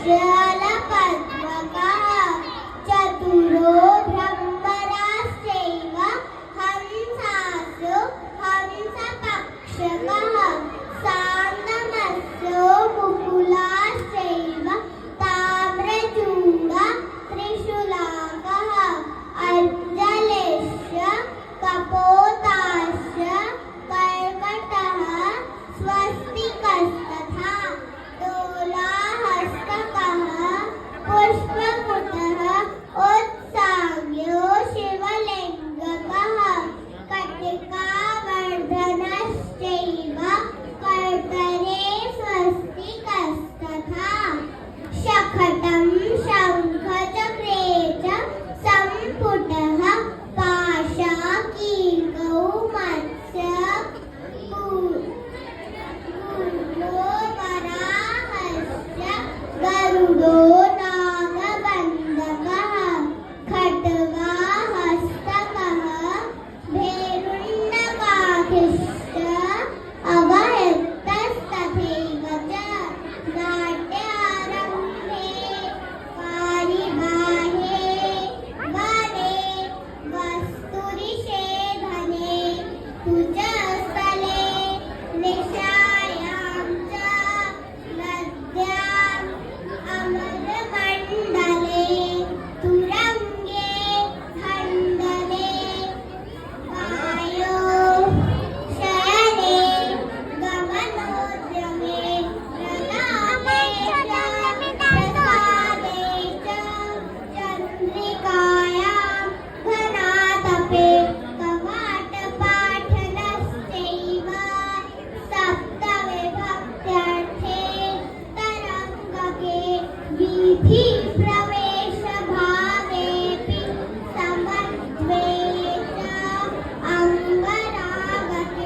शलपद्मकः चतुरो भ्रमराश्चैव हंसासु हंसपक्षकः सान्दमस्सु मुकुलाश्चैव ताम्रचूड त्रिशूलाकः अञ्जलिश्च कपोताश्च कर्कटः स्वस्तिकस्तथा दोलाहस्तकः पुष्पकुटः उत्साङ्ग्यो शिवलिङ्गकः कटिकावर्धनश्चैव कर्तरे स्वस्तिकस्तथा शकटं शङ्खचक्रे च सम्पुटः पाशाकीकौ मत्स्य कूर्मो वराहश्च गरुडो नागबन्धकः खड्गहस्तकः भेरुण्डकाठिश्च अवहृतस्तथैव च नाट्यारम्भे पारिबाह्ये वने वस्तुनिषेधने कुजस्थले निशायां च नद्याम् अमरमण्डले तुरङ्गे खण्डने वायो शयने गमनोद्यमे प्रदाने च प्रसादे च चन्द्रिकायां घनातपे कवाटपाठनश्चैव सप्तविभक्त्यर्थे तरङ्गके वीथि